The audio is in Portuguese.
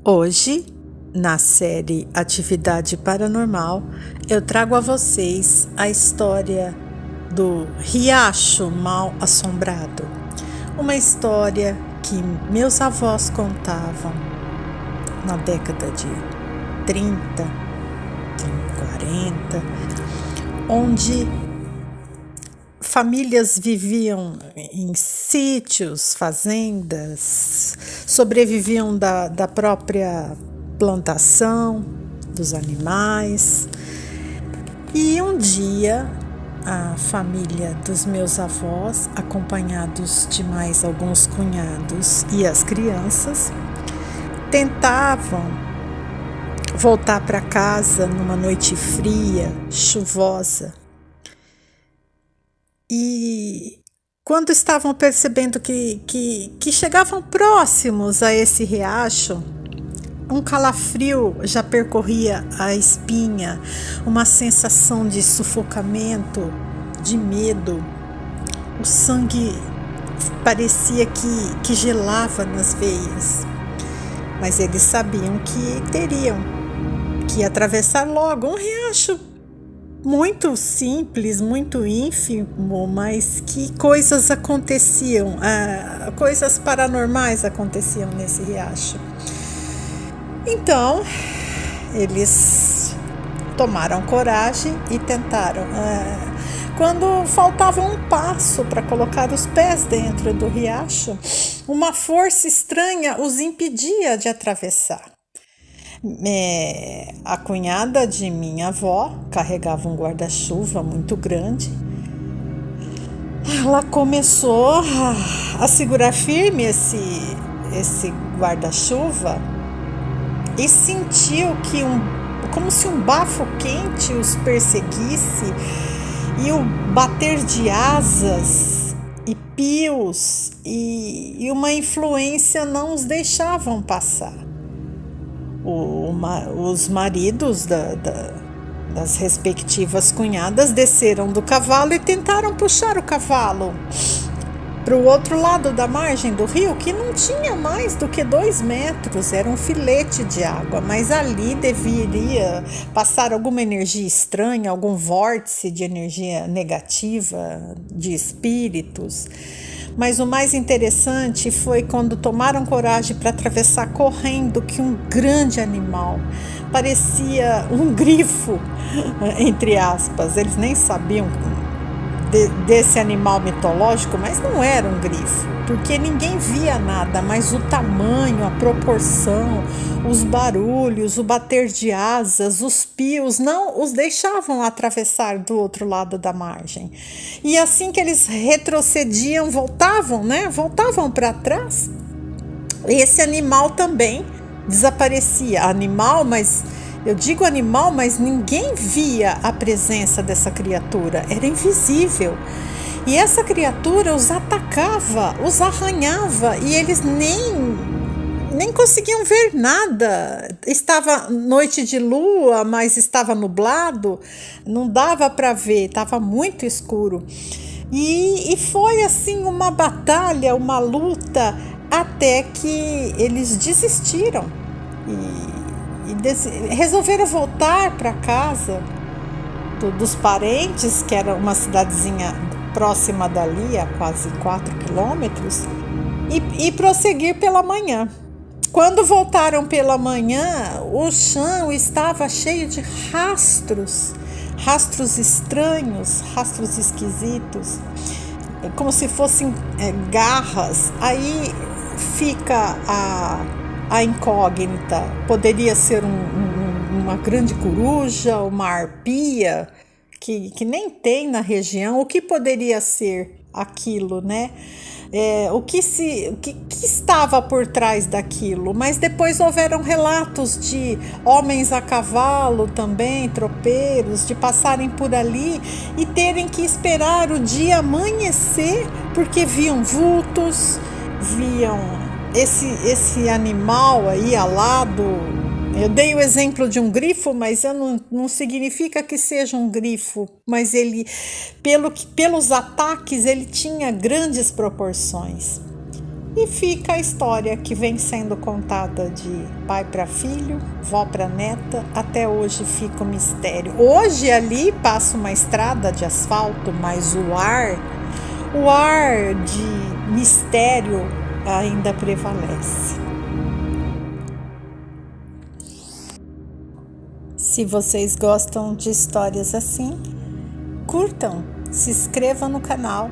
Hoje, na série Atividade Paranormal, eu trago a vocês a história do Riacho Mal Assombrado. Uma história que meus avós contavam na década de 30, 40, onde famílias viviam em sítios, fazendas, sobreviviam da própria plantação, dos animais. E um dia, a família dos meus avós, acompanhados de mais alguns cunhados e as crianças, tentavam voltar para casa numa noite fria, chuvosa. E quando estavam percebendo que chegavam próximos a esse riacho, um calafrio já percorria a espinha, uma sensação de sufocamento, de medo. O sangue parecia que gelava nas veias, mas eles sabiam que teriam que atravessar logo um riacho muito simples, muito ínfimo, mas que coisas aconteciam, coisas paranormais aconteciam nesse riacho. Então, eles tomaram coragem e tentaram. Quando faltava um passo para colocar os pés dentro do riacho, uma força estranha os impedia de atravessar. A cunhada de minha avó carregava um guarda-chuva muito grande. Ela começou a segurar firme esse guarda-chuva e sentiu como se um bafo quente os perseguisse, e o bater de asas e pios e uma influência não os deixavam passar. Os maridos das respectivas cunhadas desceram do cavalo e tentaram puxar o cavalo para o outro lado da margem do rio, que não tinha mais do que 2 metros, era um filete de água, mas ali deveria passar alguma energia estranha, algum vórtice de energia negativa, de espíritos. Mas o mais interessante foi quando tomaram coragem para atravessar correndo, que um grande animal, parecia um grifo, entre aspas, eles nem sabiam desse animal mitológico, mas não era um grifo, porque ninguém via nada, mas o tamanho, a proporção, os barulhos, o bater de asas, os pios não os deixavam atravessar do outro lado da margem. E assim que eles retrocediam, voltavam para trás, esse animal também desaparecia. Eu digo animal, mas ninguém via a presença dessa criatura, era invisível. E essa criatura os atacava, os arranhava, e eles nem conseguiam ver nada. Estava noite de lua, mas estava nublado, não dava para ver, estava muito escuro. E foi assim uma batalha, uma luta, até que eles desistiram e resolveram voltar para casa dos parentes, que era uma cidadezinha próxima dali, a quase 4 quilômetros, e prosseguir pela manhã. Quando voltaram pela manhã, o chão estava cheio de rastros estranhos, rastros esquisitos, como se fossem garras. Aí fica a incógnita, poderia ser uma grande coruja, uma arpia, que nem tem na região. O que poderia ser aquilo, né? O que estava por trás daquilo? Mas depois houveram relatos de homens a cavalo também, tropeiros, de passarem por ali e terem que esperar o dia amanhecer, porque viam vultos, viam esse animal aí alado. Eu dei o exemplo de um grifo, mas não significa que seja um grifo, mas pelos ataques, ele tinha grandes proporções. E fica a história que vem sendo contada de pai para filho, vó para neta, até hoje fica o mistério. Hoje ali passa uma estrada de asfalto, mas o ar de mistério ainda prevalece. Se vocês gostam de histórias assim, curtam, se inscrevam no canal